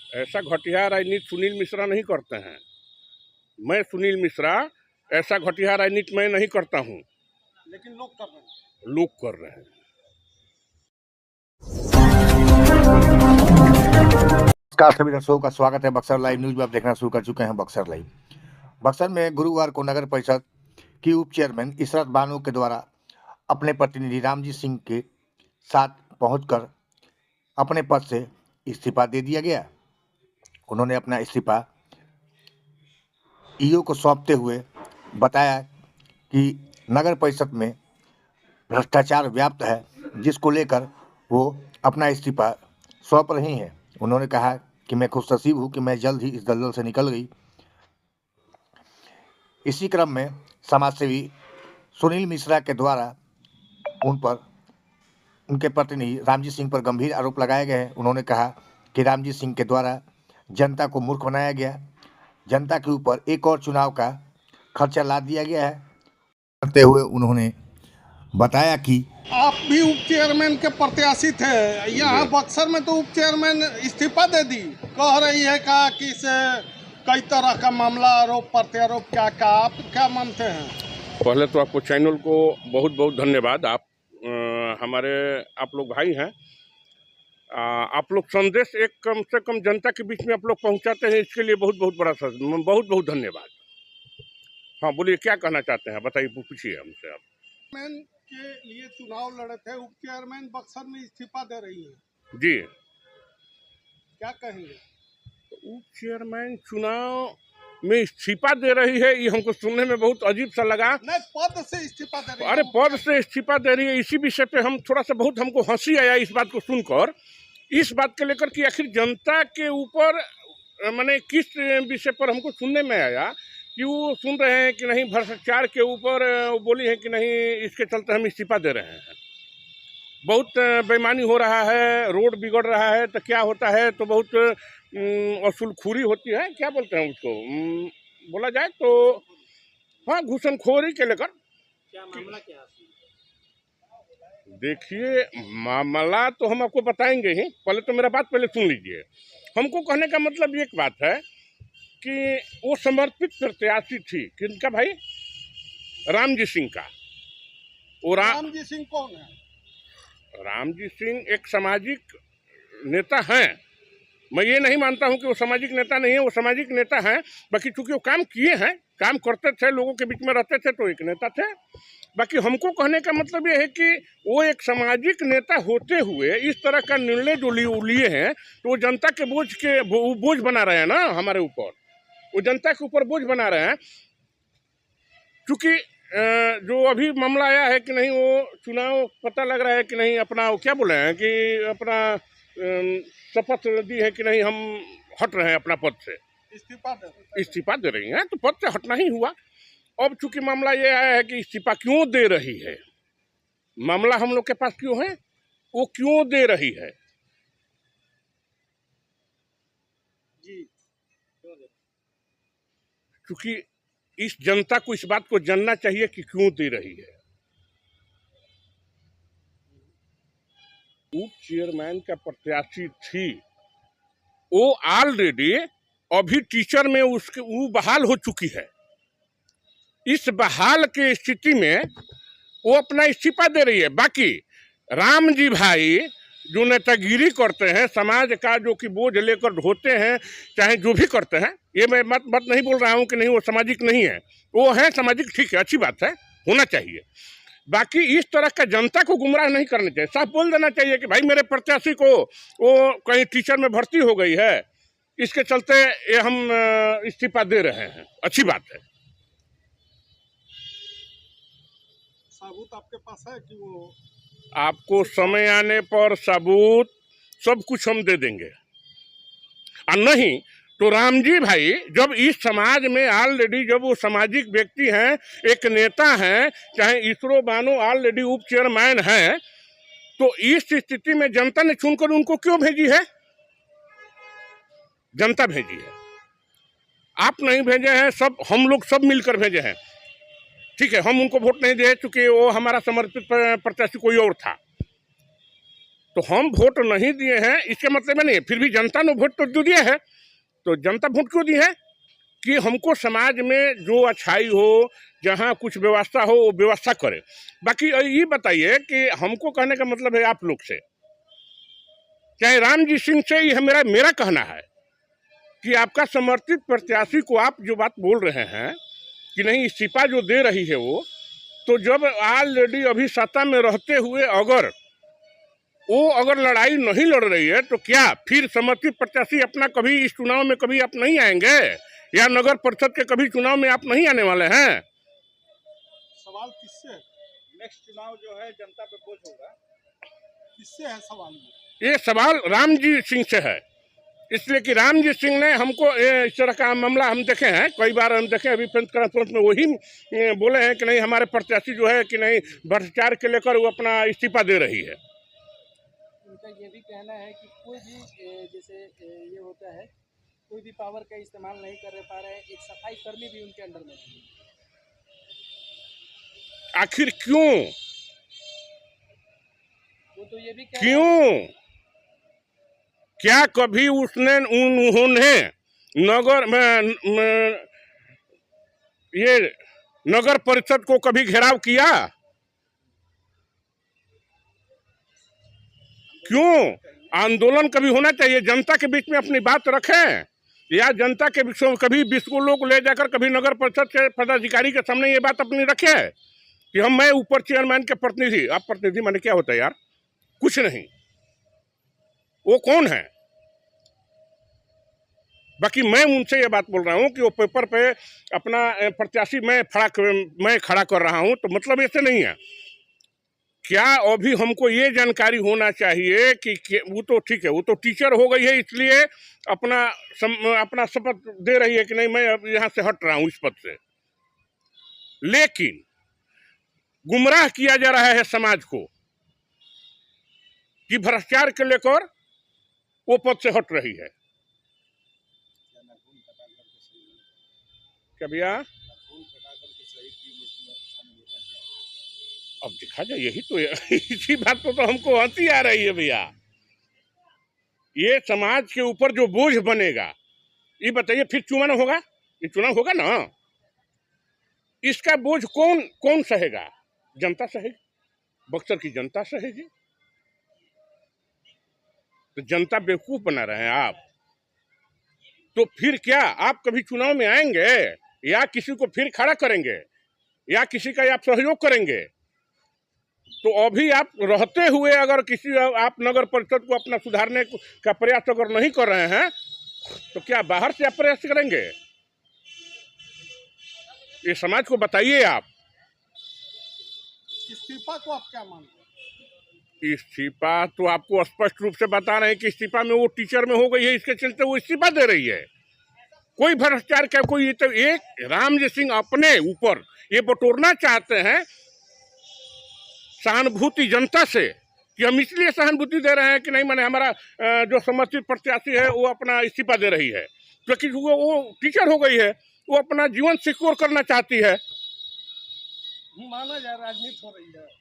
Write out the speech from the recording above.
ऐसा घटिया राजनीति सुनील मिश्रा नहीं करते हैं। मैं सुनील मिश्रा ऐसा घटिया राजनीति मैं नहीं करता हूं, लेकिन लोग कर रहे हैं। लोग कर रहे हैं। नमस्कार सभी दर्शकों का स्वागत है बक्सर लाइव न्यूज में। आप देखना शुरू कर चुके हैं बक्सर लाइव। बक्सर में गुरुवार को नगर परिषद की उप चेयरमैन इशरत बानो के द्वारा अपने प्रतिनिधि रामजी सिंह के साथ पहुंचकर अपने पद से इस्तीफा दे दिया गया। उन्होंने अपना इस्तीफा ईओ को सौंपते हुए बताया कि नगर परिषद में भ्रष्टाचार व्याप्त है, जिसको लेकर वो अपना इस्तीफा सौंप रही हैं। उन्होंने कहा कि मैं खुशनसीब हूँ कि मैं जल्द ही इस दलदल से निकल गई। इसी क्रम में समाजसेवी सुनील मिश्रा के द्वारा उनके प्रतिनिधि रामजी सिंह पर गंभीर आरोप लगाए गए हैं। उन्होंने कहा कि रामजी सिंह के द्वारा जनता को मूर्ख बनाया गया, जनता के ऊपर एक और चुनाव का खर्चा लाद दिया गया है। करते हुए उन्होंने बताया कि आप भी उप चेयरमैन के प्रत्याशी थे, यहाँ बक्सर में तो उप चेयरमैन इस्तीफा दे दी, कह रही है कहा कि इसे कई तरह का मामला आरोप प्रत्यारोप क्या आप क्या मानते हैं? पहले तो आपको चैनल को बहुत बहुत धन्यवाद। आप हमारे आप लोग भाई हैं। आप लोग संदेश एक कम से कम जनता के बीच में आप लोग पहुंचाते हैं, इसके लिए बहुत बहुत बड़ा बहुत बहुत धन्यवाद। हाँ बोलिए, क्या कहना चाहते हैं, बताइए, पूछिए हमसे। आप चेयरमैन के लिए चुनाव लड़े थे, उप चेयरमैन बक्सर में इस्तीफा दे रही है जी, क्या कहेंगे? उप चेयरमैन चुनाव में इस्तीफा दे रही है, ये हमको सुनने में बहुत अजीब सा लगा। नहीं, पद से इस्तीफा दे रही है। अरे पद से इस्तीफा दे रही है, इसी विषय पे हम थोड़ा सा बहुत हमको हंसी आया इस बात को सुनकर, इस बात को लेकर कि आखिर जनता के ऊपर माने किस विषय पर हमको सुनने में आया कि वो सुन रहे हैं कि नहीं भ्रष्टाचार के ऊपर वो बोली है कि नहीं इसके चलते हम इस्तीफा दे रहे हैं। बहुत बेईमानी हो रहा है, रोड बिगड़ रहा है, तो क्या होता है तो बहुत असूलखोरी होती है, क्या बोलते हैं उसको बोला जाए तो, हाँ घूसनखोरी के लेकर। क्या मामला क्या? देखिए मामला तो हम आपको बताएंगे ही, पहले तो मेरा बात पहले सुन लीजिए। हमको कहने का मतलब एक बात है कि वो समर्पित प्रत्याशी थी, किनका भाई? रामजी सिंह का। वो रामजी सिंह कौन है? रामजी सिंह एक सामाजिक नेता हैं। मैं ये नहीं मानता हूं कि वो सामाजिक नेता नहीं है, वो सामाजिक नेता हैं। बाकी चूंकि वो काम किए हैं, काम करते थे, लोगों के बीच में रहते थे, तो एक नेता थे। बाकी हमको कहने का मतलब ये है कि वो एक सामाजिक नेता होते हुए इस तरह का निर्णय जो लिए हैं, तो वो जनता के बोझ बना रहे हैं ना हमारे ऊपर, वो जनता के ऊपर बोझ बना रहे हैं। क्योंकि जो अभी मामला आया है कि नहीं वो चुनाव पता लग रहा है कि नहीं अपना, वो क्या बोले हैं कि अपना शपथ दी है कि नहीं हम हट रहे हैं अपना पद से, इस्तीफा दे रही हैं, तो पद से हटना ही हुआ। अब चूंकि मामला ये आया है कि इस्तीफा क्यों दे रही है, मामला हम लोग के पास क्यों है, वो क्यों दे रही है जी, क्योंकि इस जनता को इस बात को जानना चाहिए कि क्यों दे रही है। उप चेयरमैन का प्रत्याशी थी, वो ऑलरेडी अभी टीचर में उसके वो बहाल हो चुकी है। इस बहाल के स्थिति में वो अपना इस्तीफा दे रही है। बाकी राम जी भाई जो नेतागिरी करते हैं, समाज का जो कि बोझ लेकर ढोते हैं, चाहे जो भी करते हैं, ये मैं मत नहीं बोल रहा हूँ कि नहीं वो सामाजिक नहीं है, वो है सामाजिक, ठीक है, अच्छी बात है, होना चाहिए। बाकी इस तरह का जनता को गुमराह नहीं करना चाहिए। साफ बोल देना चाहिए कि भाई मेरे प्रत्याशी को वो कहीं टीचर में भर्ती हो गई है, इसके चलते ये हम इस्तीफा दे रहे हैं, अच्छी बात है। सबूत आपके पास है कि वो? आपको समय आने पर सबूत सब कुछ हम दे देंगे। और नहीं तो रामजी भाई जब इस समाज में ऑलरेडी, जब वो सामाजिक व्यक्ति हैं, एक नेता हैं, चाहे इसरो बानो ऑलरेडी उप चेयरमैन हैं, तो इस स्थिति में जनता ने चुनकर उनको क्यों भेजी है? जनता भेजी है, आप नहीं भेजे हैं, सब हम लोग सब मिलकर भेजे हैं। ठीक है, हम उनको वोट नहीं दिए चूंकि वो हमारा समर्पित प्रत्याशी कोई और था। तो हम वोट नहीं दिए हैं इसके मतलब नहीं है, फिर भी जनता ने वोट तो दिए है। तो जनता वोट क्यों दी है कि हमको समाज में जो अच्छाई हो, जहाँ कुछ व्यवस्था हो वो व्यवस्था करे। बाकी ये बताइए कि हमको कहने का मतलब है आप लोग से, चाहे राम जी सिंह से, यह मेरा कहना है कि आपका समर्थित प्रत्याशी को आप जो बात बोल रहे हैं कि नहीं इस्तीफा जो दे रही है वो, तो जब ऑलरेडी अभी सत्ता में रहते हुए अगर लड़ाई नहीं लड़ रही है तो क्या फिर समर्थित प्रत्याशी अपना कभी इस चुनाव में कभी आप नहीं आएंगे, या नगर परिषद के कभी चुनाव में आप नहीं आने वाले हैं? सवाल किससे? नेक्स्ट चुनाव जो है जनता पे बोझ होगा, किससे है सवाल? ये सवाल राम जी सिंह से है, इसलिए कि राम जी सिंह ने हमको इस तरह का मामला हम देखे हैं, कई बार हम देखे, अभी प्रेस कॉन्फ्रेंस में वही बोले हैं कि नहीं हमारे प्रत्याशी जो है कि नहीं भ्रष्टाचार के लेकर वो अपना इस्तीफा दे रही है। उनका ये भी कहना है कि कोई भी जैसे ये होता है, कोई भी पावर का इस्तेमाल नहीं कर पा रहे हैं, एक सफाई कर्मी भी उनके अंडर में है। आखिर क्यों? वो तो ये भी क्यों? क्या कभी उन्होंने नगर में ये नगर परिषद को कभी घेराव किया? क्यों? आंदोलन कभी होना चाहिए, जनता के बीच में अपनी बात रखें, या जनता के बीच में कभी 20 को लोग ले जाकर कभी नगर परिषद के पदाधिकारी के सामने ये बात अपनी रखे कि मैं ऊपर चेयरमैन के प्रतिनिधि। आप प्रतिनिधि माने क्या होता है यार? कुछ नहीं। वो कौन है? बाकी मैं उनसे ये बात बोल रहा हूँ कि वो पेपर पे अपना प्रत्याशी मैं खड़ा कर रहा हूँ, तो मतलब ऐसे नहीं है। क्या अभी हमको ये जानकारी होना चाहिए कि वो तो ठीक है, वो तो टीचर हो गई है इसलिए अपना शपथ दे रही है कि नहीं मैं अब यहाँ से हट रहा हूँ इस पद से, लेकिन गुमराह किया जा रहा है समाज को कि भ्रष्टाचार के लेकर वो पद से हट रही है। क्या भैया? अब देखा जाए, यही तो इसी बात तो हमको हंसी आ रही है भैया। ये समाज के ऊपर जो बोझ बनेगा, ये बताइए फिर चुनाव होगा, ये चुनाव होगा ना, इसका बोझ कौन सहेगा? जनता सहेगी, बक्सर की जनता सहेगी। तो जनता बेवकूफ बना रहे हैं आप। तो फिर क्या आप कभी चुनाव में आएंगे, या किसी को फिर खड़ा करेंगे, या किसी का आप सहयोग करेंगे? तो अभी आप रहते हुए अगर आप नगर परिषद को अपना सुधारने का प्रयास अगर नहीं कर रहे हैं, तो क्या बाहर से आप प्रयास करेंगे? ये समाज को बताइए आप। इस्तीफा को आप क्या मानते हैं? इस्तीफा तो आपको स्पष्ट रूप से बता रहे हैं कि इस्तीफा में वो टीचर में हो गई है, इसके चलते वो इस्तीफा दे रही है। कोई भ्रष्टाचार का कोई, तो एक राम जी सिंह अपने ऊपर ये बटोरना चाहते हैं सहानुभूति जनता से, कि हम इसलिए सहानुभूति दे रहे हैं कि नहीं मैंने हमारा जो समर्थित प्रत्याशी है वो अपना इस्तीफा दे रही है, क्योंकि वो टीचर हो गई है, वो अपना जीवन सिक्योर करना चाहती है। माना जाए राजनीति हो रही है।